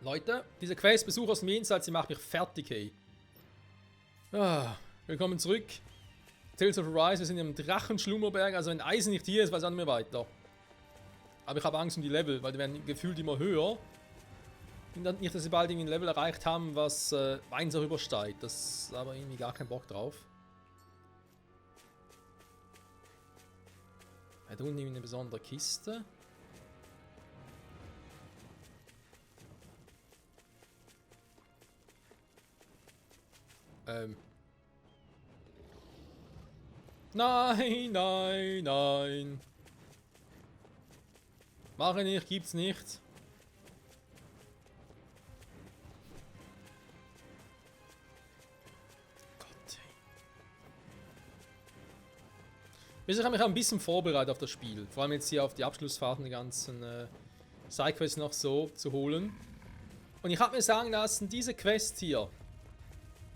Leute, diese Quest Besuch aus dem Jenseits, die macht mich fertig, hey. Ah, willkommen zurück. Tales of Arise, wir sind im Drachenschlummerberg, also wenn Eisen nicht hier ist, weiß ich auch nicht mehr weiter. Aber ich habe Angst um die Level, weil die werden gefühlt immer höher. Und nicht, dass sie bald irgendwie ein Level erreicht haben, was Einser übersteigt. Das ist aber irgendwie gar kein Bock drauf. Da unten irgendwie eine besondere Kiste. Nein, nein, nein. Mache nicht, gibt's nicht. Gott, ey. Ich habe mich ein bisschen vorbereitet auf das Spiel. Vor allem jetzt hier auf die Abschlussfahrten, die ganzen Sidequests noch so zu holen. Und ich habe mir sagen lassen, diese Quest hier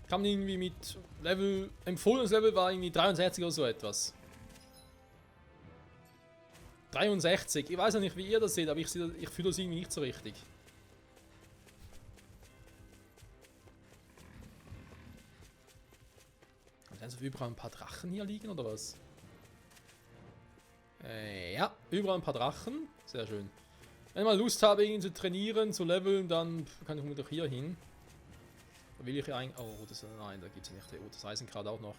kann man irgendwie mit Level, empfohlenes Level war irgendwie 63 oder so etwas. 63, ich weiß ja nicht, wie ihr das seht, aber ich fühle das irgendwie nicht so richtig. Und dann so überall ein paar Drachen hier liegen, oder was? Ja, überall ein paar Drachen. Sehr schön. Wenn ich mal Lust habe, ihn zu trainieren, zu leveln, dann kann ich doch hier hin. Da will ich eigentlich... Oh, das... Nein, da gibt es ja nicht... Oh, das Eisengrad auch noch.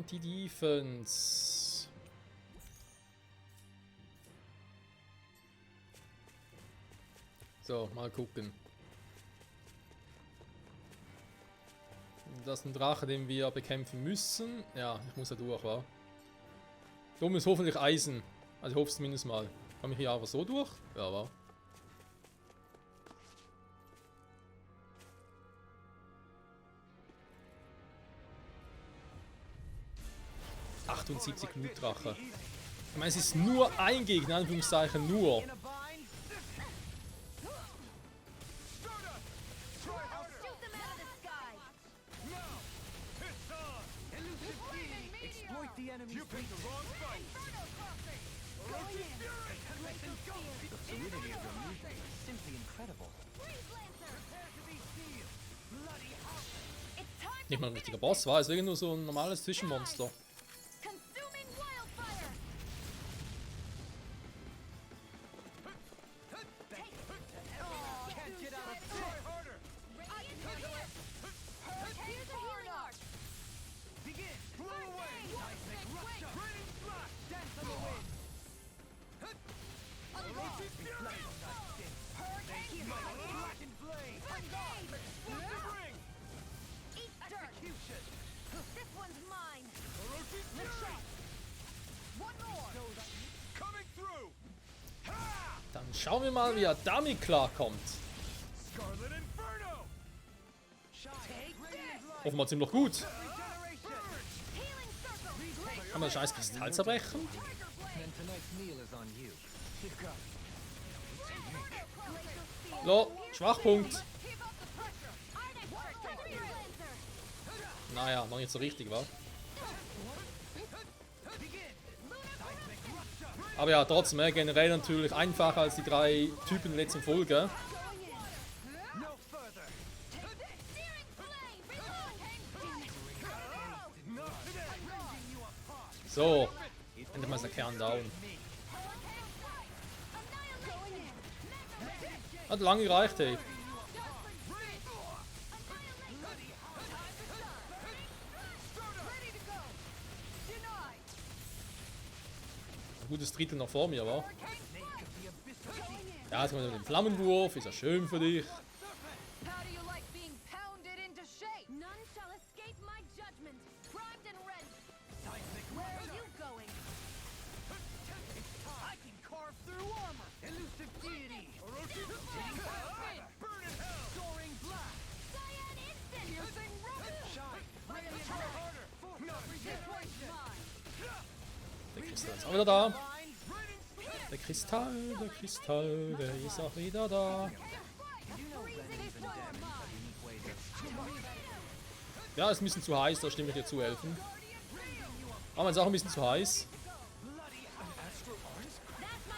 Die Defense. So, mal gucken. Das ist ein Drache, den wir bekämpfen müssen. Ja, ich muss da durch, wa? Da oben ist hoffentlich Eisen. Also ich hoffe es zumindest mal. Komme ich hier aber so durch? Ja, wa? Blutdrache. Ich meine, es ist nur ein Gegner, in Anführungszeichen nur. Nicht mal ein richtiger Boss war, es ist nur so ein normales Zwischenmonster. Dann schauen wir mal, wie er damit klarkommt. Offenbar ziemlich gut. Kann man das scheiß Kristall zerbrechen? So, Schwachpunkt. Naja, noch nicht so richtig, wa? Aber ja, trotzdem, generell natürlich einfacher als die 3 Typen in der letzten Folge. So, endlich mal ist der Kern down. Hat lange gereicht, ey. Ein gutes Drittel noch vor mir, wa? Ja, jetzt kommen wir mit dem Flammenwurf, ist ja schön für dich. Der Kristall ist auch wieder da. Der Kristall, der ist auch wieder da. Ja, ist ein bisschen zu heiß, da stimme ich dir zu, Elfen. Aber es ist auch ein bisschen zu heiß.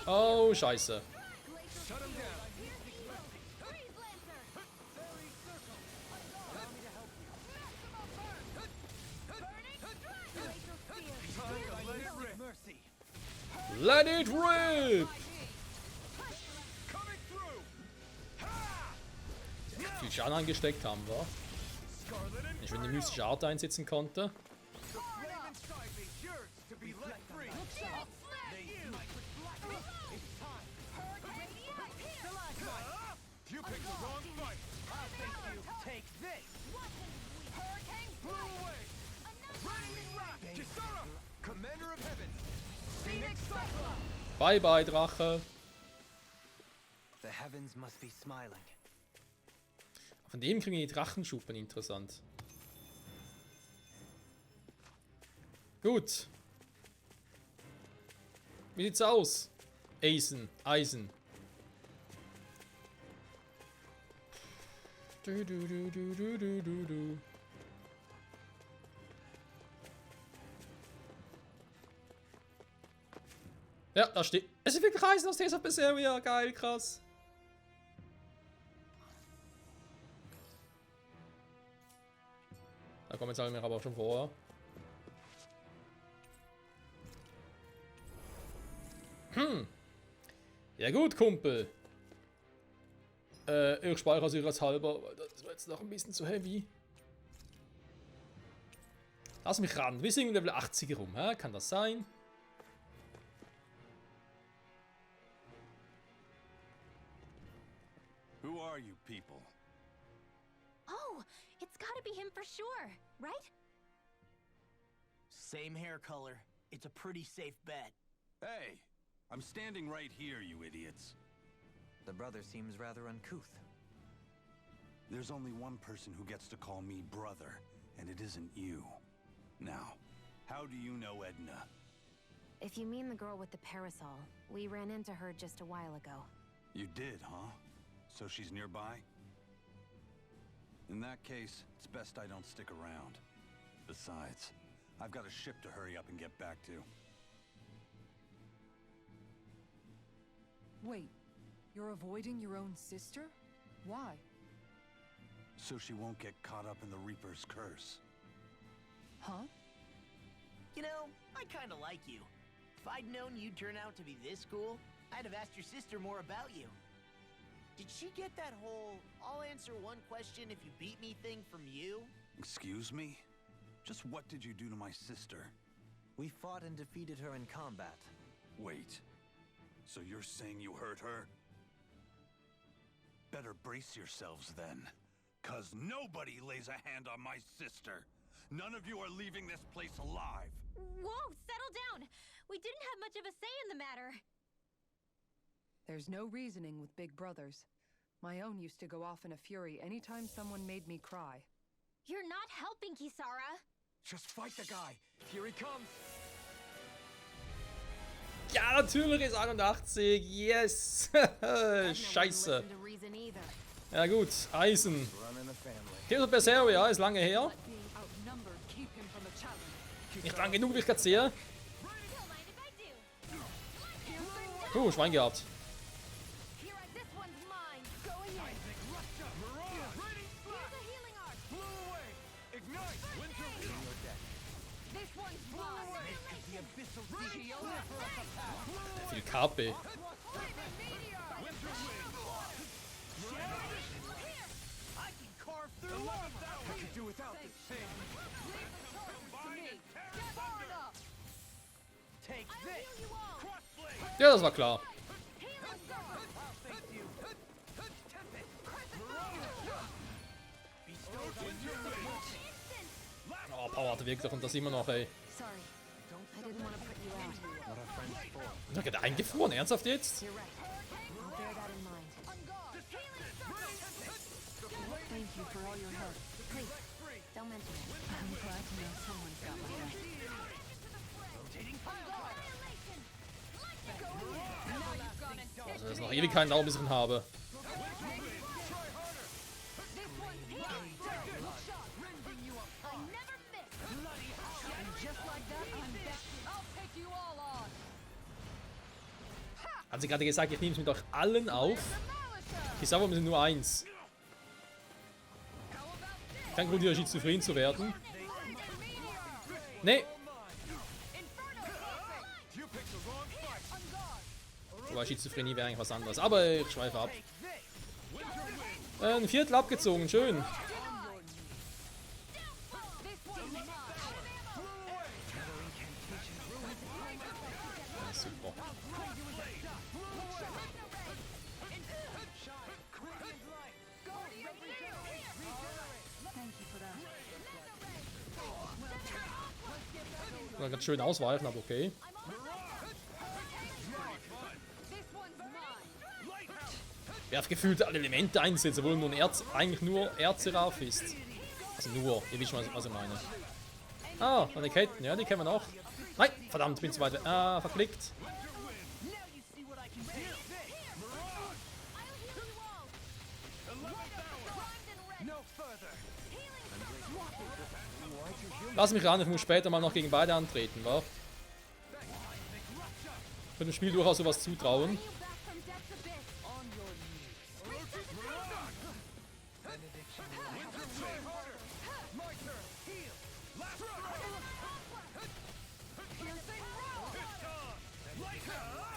Oh, scheiße. Shut him down. Freeze Lancer! Fairy circle. Allow me to help you. Maximum burn! Burning strike! Glacial spear! Time to let it rip. Mercy. Let it rip! Coming through. Viel Schaden angesteckt haben wir. Scarlet and Wenn ich eine mystische Art einsetzen konnte. the flame inside me yearns to be let free. They unite with blackness. It's time. You picked the wrong fight. I'll thank you. Take this. Blew away. Raining Wrath. Kisara. Commander of Heavens. Phoenix Cyclops. Bye bye, Drache. The heavens must be smiling. Von dem kriegen wir die Drachenschuppen interessant. Gut. Wie sieht's aus? Eisen. Du. Ja, da steht. Es ist wirklich Eisen aus Tales of Berseria. Geil, krass. Da kommen jetzt alle mir aber auch schon vor. Ja gut, Kumpel. Ich speichere sicherheitshalber, weil das war jetzt noch ein bisschen zu heavy. Lass mich ran. Wir sind im Level 80 rum, hä? Kann das sein? Who are you people? Oh, it's gotta be him for sure, right? Same hair color. It's a pretty safe bet. Hey, I'm standing right here, you idiots. The brother seems rather uncouth. There's only one person who gets to call me brother, and it isn't you. Now, how do you know Edna? If you mean the girl with the parasol, we ran into her just a while ago. You did, huh? So she's nearby? In that case, it's best I don't stick around. Besides, I've got a ship to hurry up and get back to. Wait, you're avoiding your own sister? Why? So she won't get caught up in the Reaper's curse. Huh? You know, I kinda like you. If I'd known you'd turn out to be this cool, I'd have asked your sister more about you. Did she get that whole, I'll answer one question if you beat me thing from you? Excuse me? Just what did you do to my sister? We fought and defeated her in combat. Wait. So you're saying you hurt her? Better brace yourselves then. 'Cause nobody lays a hand on my sister. None of you are leaving this place alive. Whoa, settle down! We didn't have much of a say in the matter. There's no reasoning with big brothers. My own used to go off in a fury anytime someone made me cry. You're not helping, Kisara. Just fight the guy. Here he comes. Ja, natürlich ist 81. Yes. Scheiße. Listen to reason either. Ja gut, Eisen. Run in the family. Tales of Berseria ist lange her. Being outnumbered keep him from a challenge. Nicht lang genug, wie ich gerade sehe. Don't mind if I do. Schwein gehabt. Here, this one's mine. Going in. Here's a healing art. Blew away. Ignite. Winter Wind. This one's mine. The abyssal sea. Viel KP. I can carve through one of them. I could do without this thing. Take this. Crossblade. Ja, das war klar. Thank you. Bestow winter wind. Oh, Power hatte wirklich und das immer noch, ey. Sorry. I didn't want to put you out. What are friends for? Da geht er eingefroren, ernsthaft jetzt? You're right. I'll bear that in mind. Thank you for all your help. Please, don't mention it. I'm glad to know someone's got my back. Also, das ist noch ewig keinen Raum, bis ich ihn habe. Also gerade gesagt, ich nehme es mit euch allen auf. Ich sage, wir sind nur eins. Kein Grund, hier schizophren zu werden. Nee. Wobei Schizophrenie wäre eigentlich was anderes. Aber ich schweife ab. Ein Viertel abgezogen, schön. Ja, super. Man kann schön ausweichen, aber okay. Werf gefühlt alle Elemente einsetzen, obwohl nur ein eigentlich nur Erzseraph ist. Also nur, ihr wisst, was ich meine. Ah, meine Ketten, ja, die kennen wir noch. Nein, verdammt, bin zu weit weg. Ah, verklickt. Lass mich ran, ich muss später mal noch gegen beide antreten, wa? Ich würde dem Spiel durchaus sowas zutrauen.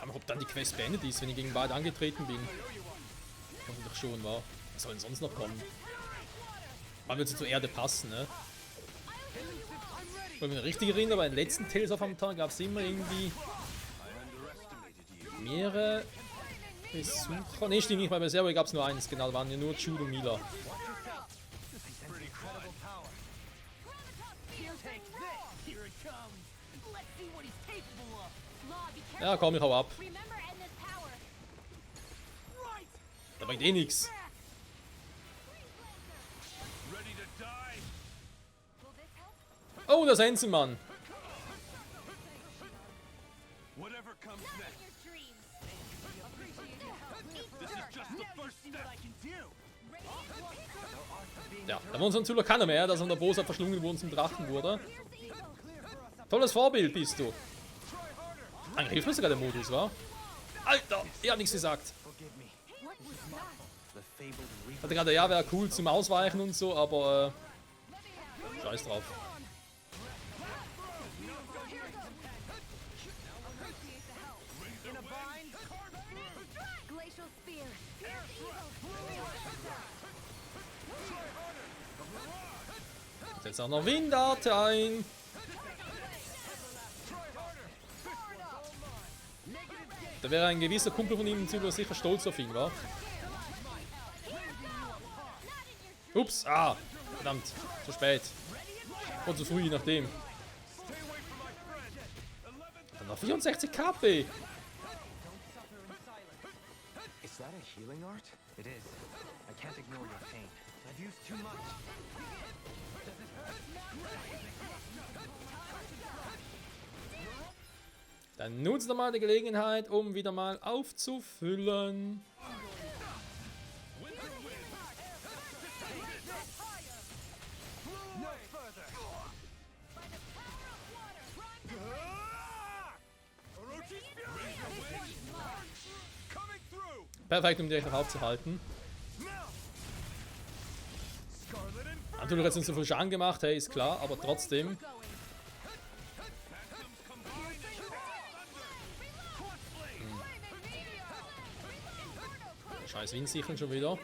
Aber ob dann die Quest beendet ist, wenn ich gegen beide angetreten bin. Hoffentlich schon, wa? Was soll denn sonst noch kommen? Man wird sie zur Erde passen, ne? Wenn ich mich richtig erinnere, bei den letzten Tales of Avatar gab es immer irgendwie mehrere Besucher. Ne, stimmt nicht, weil bei Server gab es nur eins, genau, da waren ja nur Jude und Mila. Ja, komm, ich hau ab. Da bringt eh nix. Oh, der Sensenmann. Ja, da war uns natürlich keiner mehr, dass er von der Bosheit verschlungen wurde und zum Drachen wurde. Tolles Vorbild bist du. Eigentlich hilft mir sogar der Modus, wa? Alter, ich hab nichts gesagt. Ich hatte gerade, ja, wäre cool zum Ausweichen und so, aber scheiß drauf. Setzt auch noch Windarte ein. Da wäre ein gewisser Kumpel von ihm sicher stolz auf ihn, wa? Ups, ah, verdammt, zu spät. Oder zu früh, je nachdem. Dann noch 64 KP. Is that a healing art? It is. I can't ignore your pain. I've used too much. Dann nutzt er mal die Gelegenheit, um wieder mal aufzufüllen. Perfekt, um direkt noch aufzuhalten. Natürlich hat es nicht so viel Schaden gemacht, hey, ist klar, aber trotzdem. Scheiß Windsicheln schon wieder.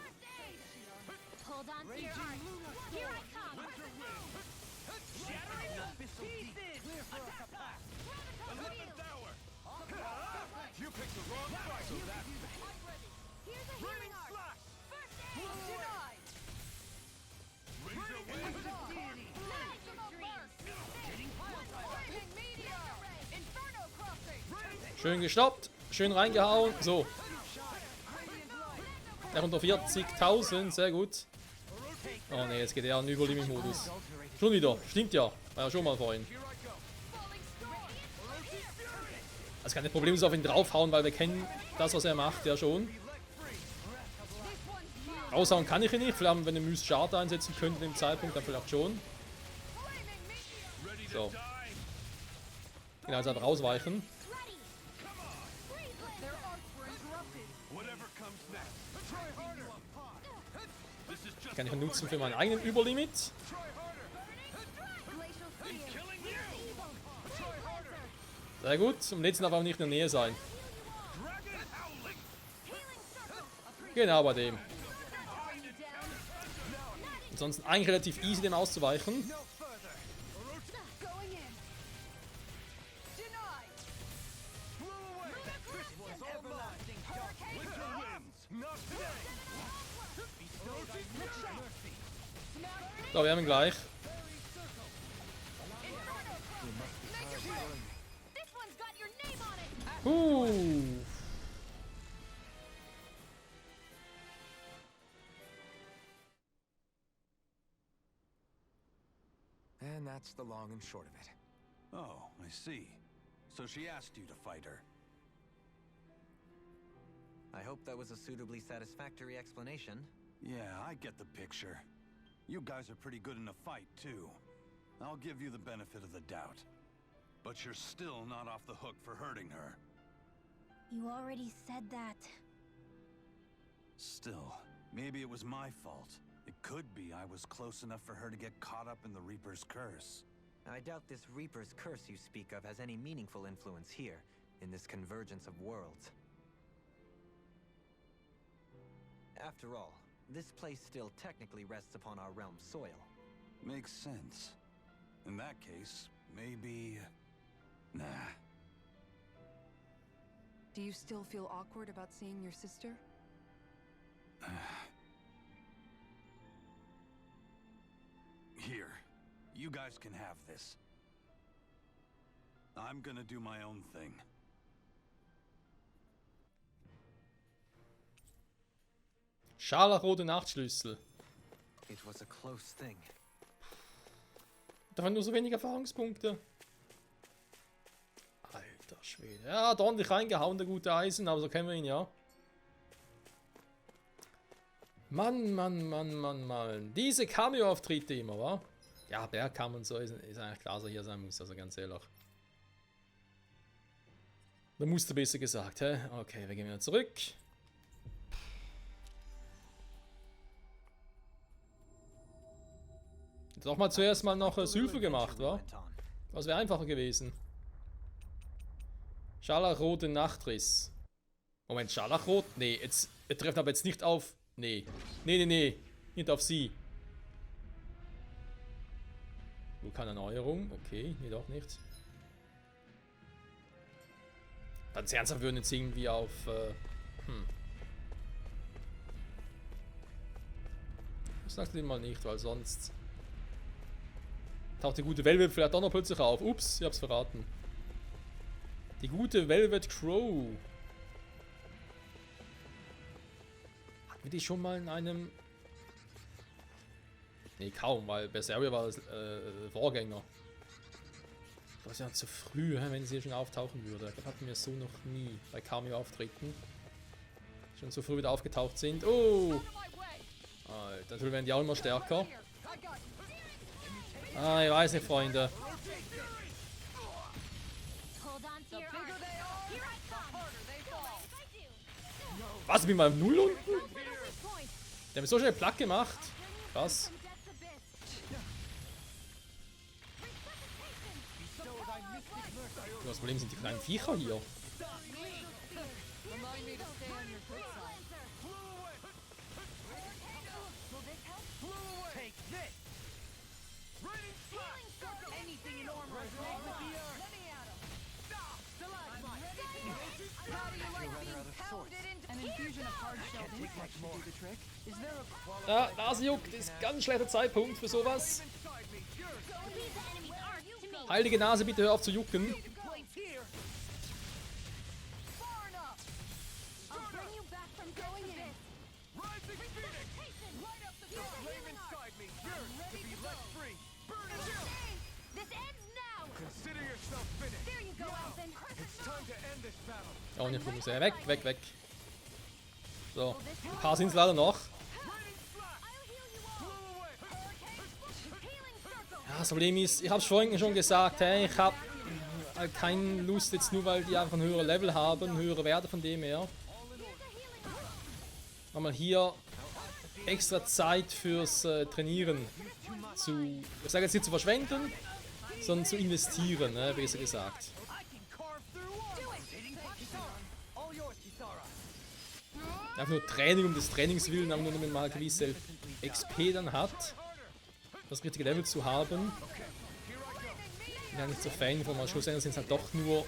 Schön gestoppt, schön reingehauen. So. Der unter 40.000, sehr gut. Oh ne, jetzt geht er in den Überlimit-Modus. Schon wieder, stimmt ja. War ja schon mal vorhin. Also keine Probleme so auf ihn draufhauen, weil wir kennen das, was er macht, ja schon. Raushauen kann ich ihn nicht, vielleicht wenn ihr Myst Shard einsetzen könnt in dem Zeitpunkt, dann vielleicht schon. So. Genau, jetzt einfach ausweichen. Kann ich nutzen für meinen eigenen Überlimit. Sehr gut. Und jetzt darf er nicht in der Nähe sein. Genau bei dem. Ansonsten eigentlich relativ easy, dem auszuweichen. So, wir haben ihn gleich. And that's the long and short of it. Oh, I see. So she asked you to fight her. I hope that was a suitably satisfactory explanation. Yeah, I get the picture. You guys are pretty good in a fight, too. I'll give you the benefit of the doubt. But you're still not off the hook for hurting her. You already said that. Still, maybe it was my fault. It could be I was close enough for her to get caught up in the Reaper's curse. I doubt this Reaper's curse you speak of has any meaningful influence here, in this convergence of worlds. After all, this place still technically rests upon our realm's soil. Makes sense. In that case, maybe... Nah. Do you still feel awkward about seeing your sister? Here, you guys can have this. I'm gonna do my own thing. Scharlachrote Nachtschlüssel. It was a close thing. Da waren nur so wenige Erfahrungspunkte. Alter Schwede. Ja, hat ordentlich reingehauen, der gute Eisen, aber so kennen wir ihn ja. Mann, Mann, Mann, Mann, Mann. Diese Cameo-Auftritte immer, wa? Ja, Bergkamm und so ist eigentlich klar, dass er hier sein muss, also ganz ehrlich. Da musste besser gesagt, hä? Okay, wir gehen wieder zurück. Doch mal zuerst mal noch Sylphe gemacht, wa? Das wäre einfacher gewesen. Scharlachrote Nachtriss. Moment, Scharlachrot? Nee, jetzt, er trifft aber jetzt nicht auf... Nee. Nee. Nicht auf sie. Vulkanerneuerung. Okay, nee, doch nicht. Ganz ernsthaft würden jetzt irgendwie auf... Das sagt ihn mal nicht, weil sonst... Taucht die gute Velvet vielleicht auch noch plötzlich auf. Ups, ich hab's verraten. Die gute Velvet Crow. Hatten wir die schon mal in einem... Nee, kaum, weil Berseria war Vorgänger. Das ist ja zu früh, wenn sie hier schon auftauchen würde. Das hatten wir so noch nie bei Cameo-Auftritten. Schon so früh wieder aufgetaucht sind. Oh! Alter, natürlich werden die auch immer stärker. Ah, ich weiß nicht, Freunde. Was, mit meinem Null unten? Der hat mir so schnell platt gemacht. Krass. Das Problem sind die kleinen Viecher hier. Ja, Nase juckt, ist ganz schlechter Zeitpunkt für sowas. Heilige Nase, bitte hör auf zu jucken. Oh, nicht Fokus. Weg. So, ein paar sind es leider noch. Ja, das Problem ist, ich habe es vorhin schon gesagt, hey, ich habe keine Lust jetzt nur, weil die einfach ein höheres Level haben, höhere Werte von dem her. Nochmal hier extra Zeit fürs Trainieren ich sage jetzt nicht zu verschwenden, sondern zu investieren, ne, besser gesagt. Einfach nur Training um des Trainings willen, aber nur damit man halt gewisse XP dann hat. Das richtige Level zu haben. Ich bin ja nicht so Fan von, schlussendlich sind es halt doch nur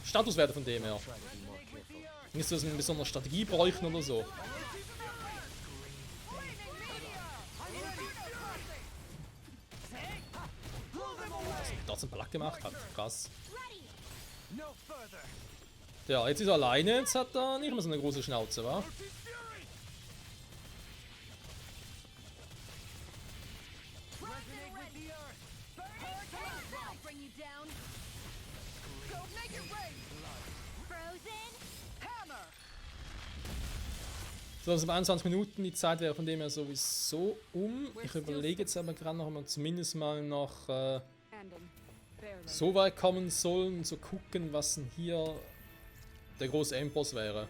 Statuswerte von dem her. Nicht so, dass wir eine besondere Strategie bräuchten oder so. Dass er trotzdem Plack gemacht hat. Krass. Ja, jetzt ist er alleine, jetzt hat er nicht mehr so eine große Schnauze, wa? So, also bei 21 Minuten, die Zeit wäre von dem her sowieso um. Ich überlege jetzt aber gerade noch, ob wir zumindest mal noch so weit kommen sollen und so gucken, was denn hier der große Endboss wäre.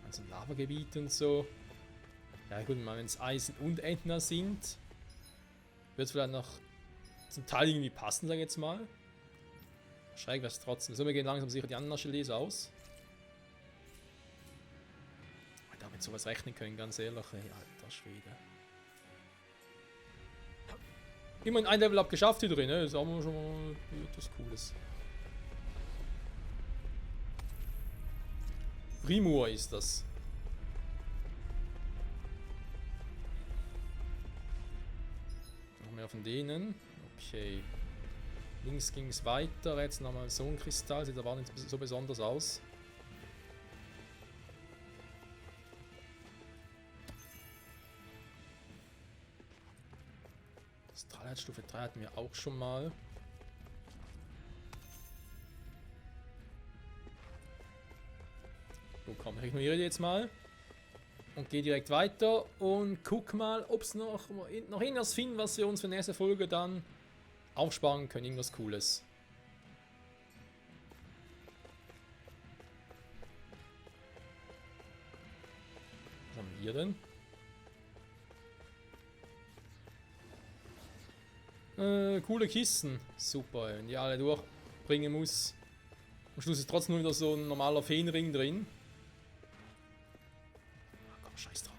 Also Lavagebiet und so. Ja gut, wenn es Eisen und Ätna sind, wird es vielleicht noch zum Teil irgendwie passen, sag ich jetzt mal. Schräg wäre es trotzdem. So, wir gehen langsam sicher die anderen Gelees aus. Damit sowas rechnen können, ganz ehrlich. Hey, alter Schwede. Immerhin ein Level up geschafft hier drin, ne? Das ist auch schon mal etwas Cooles. Rimur ist das. Noch mehr von denen. Okay. Links ging es weiter. Jetzt nochmal so ein Kristall. Sieht aber auch nicht so besonders aus. Stufe 3 hatten wir auch schon mal. So, komm, ich ignoriere die jetzt mal. Und gehe direkt weiter und guck mal, ob es noch irgendwas finden, was wir uns für die nächste Folge dann aufsparen können. Irgendwas Cooles. Was haben wir hier denn? Coole Kisten. Super, wenn die alle durchbringen muss. Am Schluss ist trotzdem nur wieder so ein normaler Feenring drin. Oh, komm, scheiß drauf.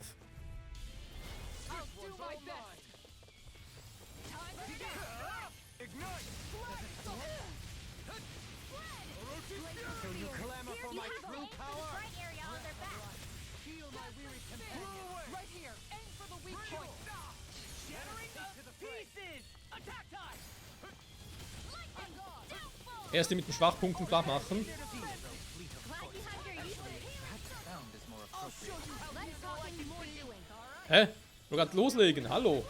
Erst die mit den Schwachpunkten platt machen. Hä? Wir gerade loslegen, hallo.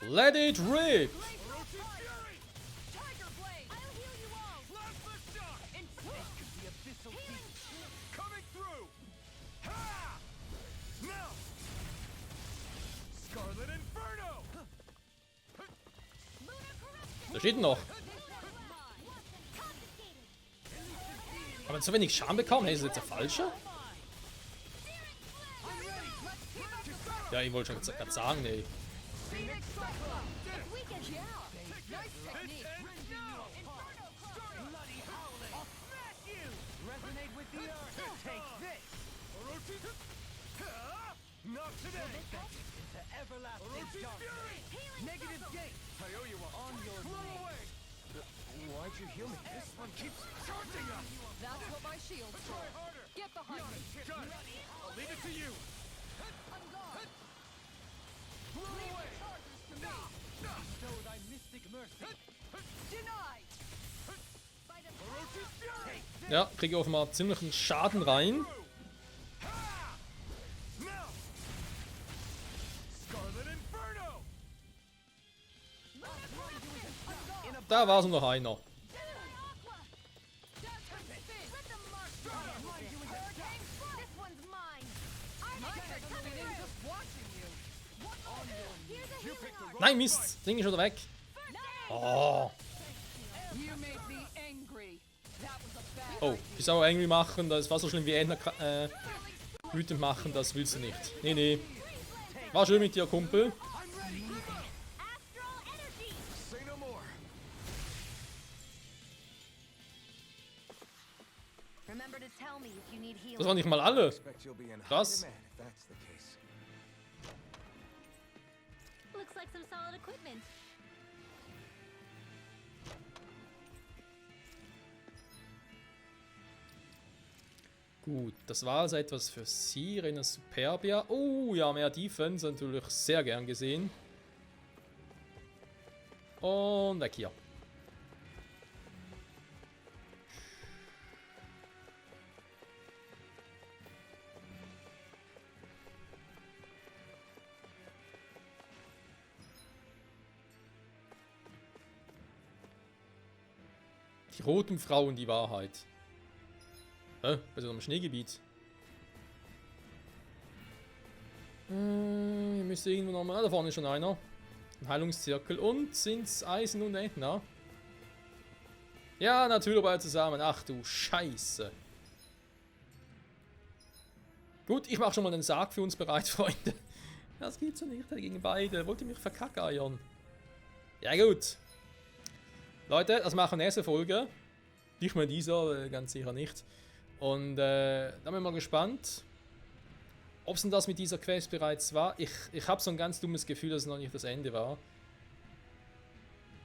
Let it rip! Da steht noch. Aber so wenig Schaden bekommen, hey, ist das jetzt der falsche? Ja, ich wollte schon gerade sagen, nee. Why'd you heal me? This one keeps charging us! That's what my shield's for. Get behind me. Got it. I'll leave it to you. I'm gone. Leave the charges to me. Bestow thy mystic mercy. Denied. By the Orochi's fury! Ja, kriege offenbar ziemlichen Schaden rein. Now! Scarlet Inferno! Da war es noch einer. Nein, Mist. Das Ding ist schon wieder weg. Oh. You made me angry. That was a bad Oh, die Sau angry machen, das ist fast so schlimm wie Ender wütend machen, das willst du nicht. Nee, nee. War schön mit dir, Kumpel. Astral energy. Say no more. Remember to tell me if you need healing. Das waren nicht mal alle. Expect you'll be in Krass. high demand if that's the case. Looks like some solid equipment. Gut, das war also etwas für sie, Rena Superbia. Oh ja, mehr Defense, natürlich sehr gern gesehen. Und weg hier. Die roten Frauen, die Wahrheit. Hä? Bei so einem Schneegebiet. Hier müsste irgendwo nochmal. Ah, da vorne ist schon einer. Ein Heilungszirkel. Und sind's Eisen und Entner? Ja, natürlich beide zusammen. Ach du Scheiße. Gut, ich mache schon mal den Sarg für uns bereit, Freunde. Das gibt's ja nicht gegen beide. Wollt ihr mich verkackeiern? Ja gut. Leute, das machen wir nächste Folge. Nicht mal dieser, ganz sicher nicht. Und da bin ich mal gespannt, ob es denn das mit dieser Quest bereits war. Ich habe so ein ganz dummes Gefühl, dass es noch nicht das Ende war.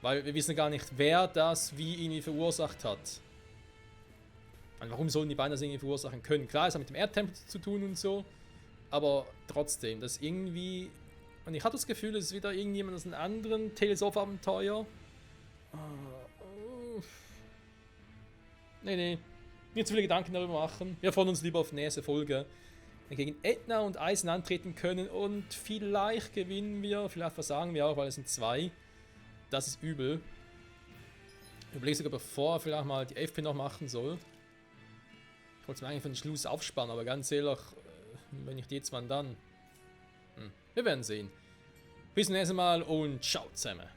Weil wir wissen gar nicht, wer das wie irgendwie verursacht hat. Und warum sollen die beiden das irgendwie verursachen können? Klar, es hat mit dem Erdtempel zu tun und so. Aber trotzdem, das irgendwie... Und ich hatte das Gefühl, es ist wieder irgendjemand aus einem anderen Tales of Abenteuer. Nee. Nicht zu viele Gedanken darüber machen. Wir freuen uns lieber auf die nächste Folge. Wenn wir gegen Ätna und Eisen antreten können und vielleicht gewinnen wir, vielleicht versagen wir auch, weil es sind 2. Das ist übel. Ich überlege sogar, bevor vielleicht mal die FP noch machen soll. Ich wollte es mir eigentlich für den Schluss aufspannen, aber ganz ehrlich, wenn ich die jetzt wann dann. Wir werden sehen. Bis zum nächsten Mal und ciao zusammen.